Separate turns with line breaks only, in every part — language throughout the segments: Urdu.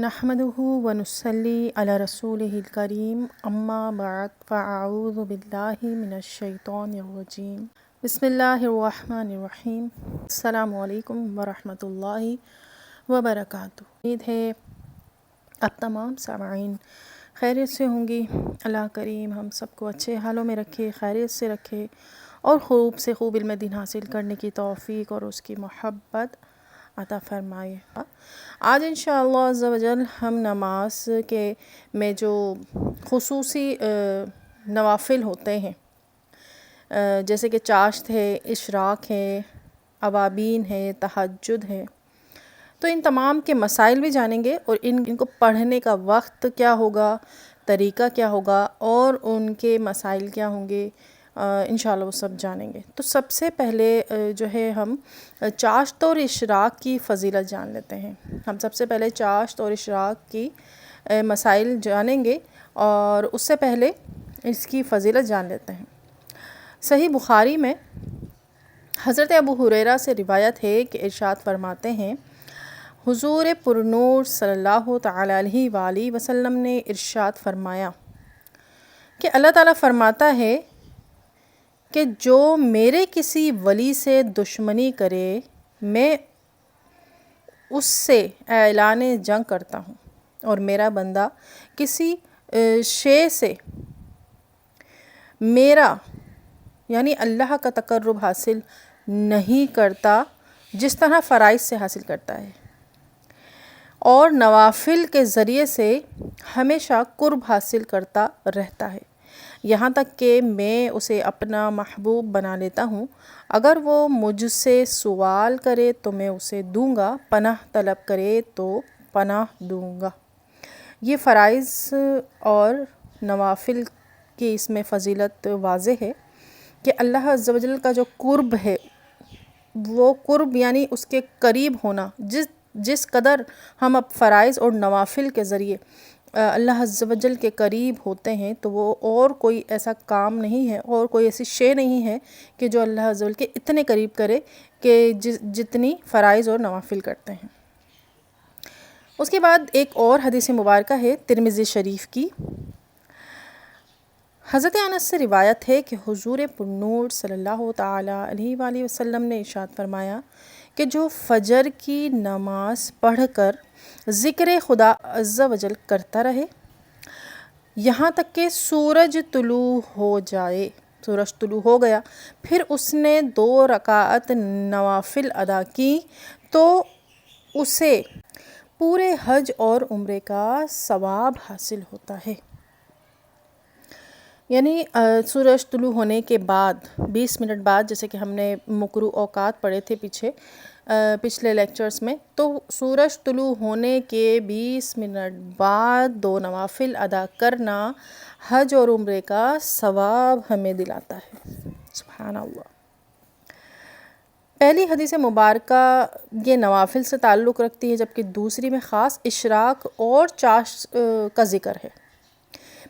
نحمدہ ونصلی علی رسولہ الکریم اما بعد فاعوذ باللہ من الشیطان الرجیم بسم اللہ الرحمن الرحیم السلام علیکم ورحمۃ اللہ وبرکاتہ۔ امید ہے اب تمام سامعین خیریت سے ہوں گی۔ اللہ کریم ہم سب کو اچھے حالوں میں رکھے، خیریت سے رکھے اور خوب سے خوب علم دین حاصل کرنے کی توفیق اور اس کی محبت عطا فرمائے۔ آج انشاءاللہ عز و جل ہم نماز کے میں جو خصوصی نوافل ہوتے ہیں جیسے کہ چاشت ہے، اشراق ہے، اوابین ہے، تہجد ہے، تو ان تمام کے مسائل بھی جانیں گے اور ان کو پڑھنے کا وقت کیا ہوگا، طریقہ کیا ہوگا اور ان کے مسائل کیا ہوں گے، انشاءاللہ وہ سب جانیں گے۔ تو سب سے پہلے جو ہے ہم چاشت اور اشراق کی فضیلت جان لیتے ہیں۔ ہم سب سے پہلے چاشت اور اشراق کی مسائل جانیں گے اور اس سے پہلے اس کی فضیلت جان لیتے ہیں۔ صحیح بخاری میں حضرت ابو ہریرہ سے روایت ہے کہ ارشاد فرماتے ہیں، حضور پرنور صلی اللہ تعالیٰ علیہ وآلہ وسلم نے ارشاد فرمایا کہ اللہ تعالیٰ فرماتا ہے کہ جو میرے کسی ولی سے دشمنی کرے میں اس سے اعلان جنگ کرتا ہوں، اور میرا بندہ کسی شے سے میرا یعنی اللہ کا تقرب حاصل نہیں کرتا جس طرح فرائض سے حاصل کرتا ہے، اور نوافل کے ذریعے سے ہمیشہ قرب حاصل کرتا رہتا ہے، یہاں تک کہ میں اسے اپنا محبوب بنا لیتا ہوں۔ اگر وہ مجھ سے سوال کرے تو میں اسے دوں گا، پناہ طلب کرے تو پناہ دوں گا۔ یہ فرائض اور نوافل کی اس میں فضیلت واضح ہے کہ اللہ عز و جل کا جو قرب ہے، وہ قرب یعنی اس کے قریب ہونا، جس قدر ہم اب فرائض اور نوافل کے ذریعے اللہ عز و جل کے قریب ہوتے ہیں تو وہ اور کوئی ایسا کام نہیں ہے اور کوئی ایسی شے نہیں ہے کہ جو اللہ عز و جل کے اتنے قریب کرے کہ جتنی فرائض اور نوافل کرتے ہیں۔ اس کے بعد ایک اور حدیث مبارکہ ہے ترمذی شریف کی۔ حضرت انس سے روایت ہے کہ حضور پرنور صلی اللہ تعالیٰ علیہ وآلہ وسلم نے ارشاد فرمایا کہ جو فجر کی نماز پڑھ کر ذکر خدا عز و جل کرتا رہے یہاں تک کہ سورج طلوع ہو جائے، سورج طلوع ہو گیا، پھر اس نے 2 رکعت نوافل ادا کی تو اسے پورے حج اور عمرے کا ثواب حاصل ہوتا ہے۔ یعنی سورج طلوع ہونے کے بعد 20 منٹ بعد، جیسے کہ ہم نے مکروہ اوقات پڑھے تھے پچھلے لیکچرز میں، تو سورج طلوع ہونے کے 20 منٹ بعد 2 نوافل ادا کرنا حج اور عمرے کا ثواب ہمیں دلاتا ہے۔ سبحان اللہ۔ پہلی حدیث مبارکہ یہ نوافل سے تعلق رکھتی ہے، جبکہ دوسری میں خاص اشراق اور چاشت کا ذکر ہے۔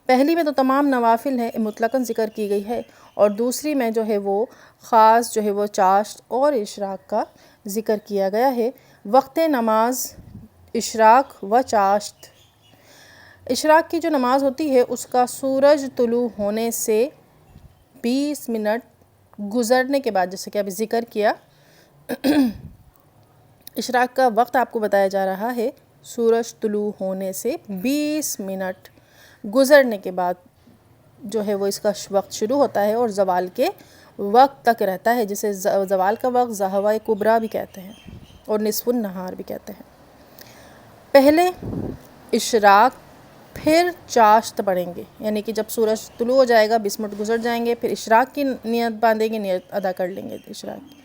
پہلی میں تو تمام نوافل ہیں مطلقاً ذکر کی گئی ہے، اور دوسری میں جو ہے وہ خاص جو ہے وہ چاشت اور اشراق کا ذکر کیا گیا ہے۔ وقت نماز اشراق و چاشت۔ اشراق کی جو نماز ہوتی ہے اس کا سورج طلوع ہونے سے 20 منٹ گزرنے کے بعد، جیسے کہ ابھی ذکر کیا، اشراق کا وقت آپ کو بتایا جا رہا ہے، سورج طلوع ہونے سے 20 منٹ گزرنے کے بعد جو ہے وہ اس کا وقت شروع ہوتا ہے اور زوال کے وقت تک رہتا ہے، جسے زوال کا وقت ضحوہ کبریٰ بھی کہتے ہیں اور نصف النہار بھی کہتے ہیں۔ پہلے اشراق پھر چاشت پڑھیں گے، یعنی کہ جب سورج طلوع ہو جائے گا 20 منٹ گزر جائیں گے، پھر اشراق کی نیت باندھیں گے، نیت ادا کر لیں گے اشراق کی۔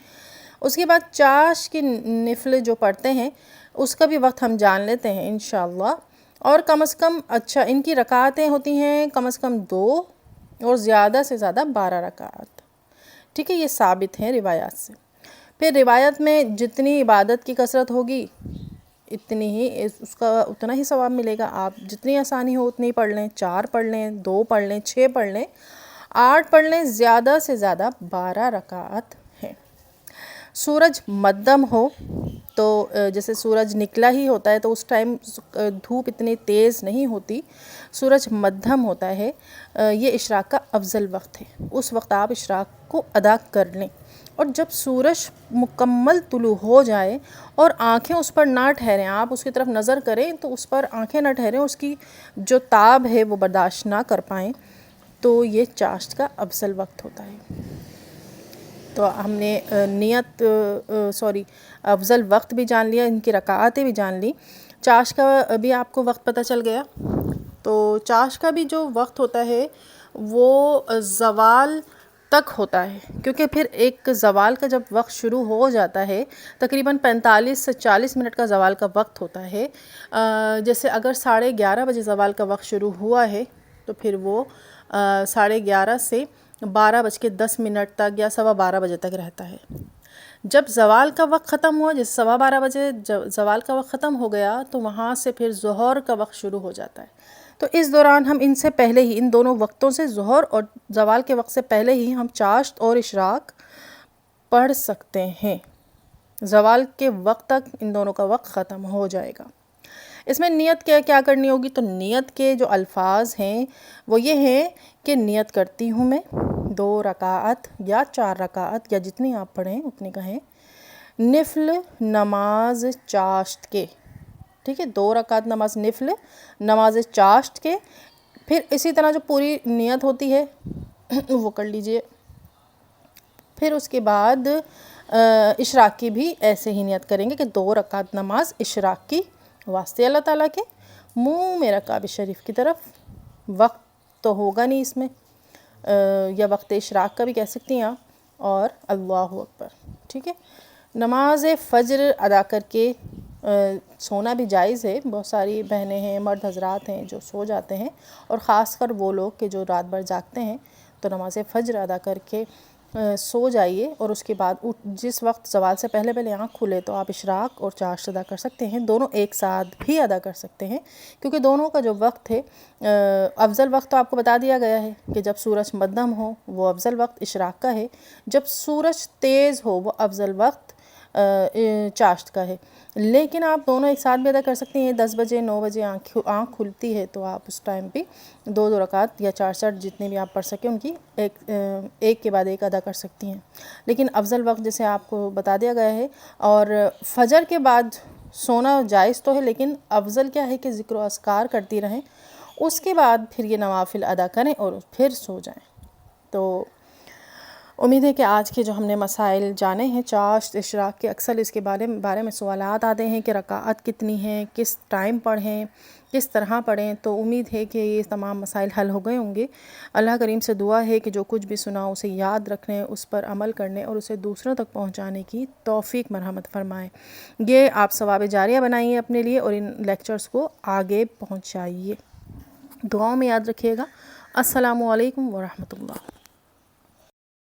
اس کے بعد چاشت کی نفل جو پڑھتے ہیں اس کا بھی وقت ہم جان لیتے ہیں انشاءاللہ، اور کم از کم ان کی رکعتیں ہوتی ہیں کم از کم 2 اور زیادہ سے زیادہ 12 رکعت، ٹھیک ہے، یہ ثابت ہیں روایات سے۔ پھر روایت میں جتنی عبادت کی کثرت ہوگی اتنی ہی اس کا اتنا ہی ثواب ملے گا۔ آپ جتنی آسانی ہو اتنی پڑھ لیں، 4 پڑھ لیں، 2 پڑھ لیں، 6 پڑھ لیں، 8 پڑھ لیں، زیادہ سے زیادہ 12 رکعت ہیں۔ سورج مدھم ہو تو جیسے سورج نکلا ہی ہوتا ہے تو اس ٹائم دھوپ اتنی تیز نہیں ہوتی، سورج مدھم ہوتا ہے، یہ اشراق کا افضل وقت ہے، اس وقت آپ اشراق کو ادا کر لیں۔ اور جب سورج مکمل طلوع ہو جائے اور آنکھیں اس پر نہ ٹھہریں، آپ اس کی طرف نظر کریں تو اس پر آنکھیں نہ ٹھہریں، اس کی جو تاب ہے وہ برداشت نہ کر پائیں، تو یہ چاشت کا افضل وقت ہوتا ہے۔ تو ہم نے افضل وقت بھی جان لیا، ان کی رکعاتیں بھی جان لی، چاشت کا بھی آپ کو وقت پتہ چل گیا۔ تو چاشت کا بھی جو وقت ہوتا ہے وہ زوال تک ہوتا ہے، کیونکہ پھر ایک زوال کا جب وقت شروع ہو جاتا ہے تقریباً 45 سے 40 منٹ کا زوال کا وقت ہوتا ہے۔ جیسے اگر 11:30 بجے زوال کا وقت شروع ہوا ہے تو پھر وہ 11:30 سے 12:10 تک یا 12:15 بجے تک رہتا ہے۔ جب زوال کا وقت ختم ہوا، جیسے 12:15 بجے زوال کا وقت ختم ہو گیا تو وہاں سے پھر ظہر کا وقت شروع ہو جاتا ہے۔ تو اس دوران ہم ان سے پہلے ہی، ان دونوں وقتوں سے، ظہر اور زوال کے وقت سے پہلے ہی ہم چاشت اور اشراق پڑھ سکتے ہیں۔ زوال کے وقت تک ان دونوں کا وقت ختم ہو جائے گا۔ اس میں نیت کیا کرنی ہوگی؟ تو نیت کے جو الفاظ ہیں وہ یہ ہیں کہ نیت کرتی ہوں میں 2 رکعت یا 4 رکعت یا جتنی آپ پڑھیں اتنی کہیں، نفل نماز چاشت کے، ٹھیک ہے، 2 رکعت نماز نفل نماز چاشت کے۔ پھر اسی طرح جو پوری نیت ہوتی ہے وہ کر لیجئے۔ پھر اس کے بعد اشراق کی بھی ایسے ہی نیت کریں گے کہ 2 رکعت نماز اشراق کی واسطے اللہ تعالیٰ کے، منہ میرا کعبہ شریف کی طرف۔ وقت تو ہوگا نہیں اس میں، یا وقت اشراق کا بھی کہہ سکتی ہیں آپ، اور اللہ اکبر، ٹھیک ہے۔ نماز فجر ادا کر کے سونا بھی جائز ہے، بہت ساری بہنیں ہیں، مرد حضرات ہیں جو سو جاتے ہیں، اور خاص کر وہ لوگ کہ جو رات بھر جاگتے ہیں، تو نماز فجر ادا کر کے سو جائیے، اور اس کے بعد جس وقت زوال سے پہلے آنکھ کھلے تو آپ اشراق اور چاشت ادا کر سکتے ہیں، دونوں ایک ساتھ بھی ادا کر سکتے ہیں، کیونکہ دونوں کا جو وقت ہے، افضل وقت تو آپ کو بتا دیا گیا ہے کہ جب سورج مدھم ہو وہ افضل وقت اشراق کا ہے، جب سورج تیز ہو وہ افضل وقت چاشت کا ہے۔ لیکن آپ دونوں ایک ساتھ بھی ادا کر سکتی ہیں، 10 بجے 9 بجے آنکھ کھلتی ہے تو آپ اس ٹائم پہ 2 رکعت یا 4 جتنے بھی آپ پڑھ سکیں ان کی ایک کے بعد ایک ادا کر سکتی ہیں۔ لیکن افضل وقت جیسے آپ کو بتا دیا گیا ہے، اور فجر کے بعد سونا جائز تو ہے، لیکن افضل کیا ہے کہ ذکر و اذکار کرتی رہیں، اس کے بعد پھر یہ نوافل ادا کریں اور پھر سو جائیں۔ تو امید ہے کہ آج کے جو ہم نے مسائل جانے ہیں چاشت اشراق کے، اکثر اس کے بارے میں سوالات آتے ہیں کہ رکعت کتنی ہیں، کس ٹائم پڑھیں، کس طرح پڑھیں، تو امید ہے کہ یہ تمام مسائل حل ہو گئے ہوں گے۔ اللہ کریم سے دعا ہے کہ جو کچھ بھی سنا اسے یاد رکھنے، اس پر عمل کرنے اور اسے دوسروں تک پہنچانے کی توفیق مرحمت فرمائے۔ یہ آپ ثواب جاریہ بنائیے اپنے لیے اور ان لیکچرز کو آگے پہنچائیے۔ دعاؤں میں یاد رکھیے گا۔ السلام علیکم ورحمۃ اللہ۔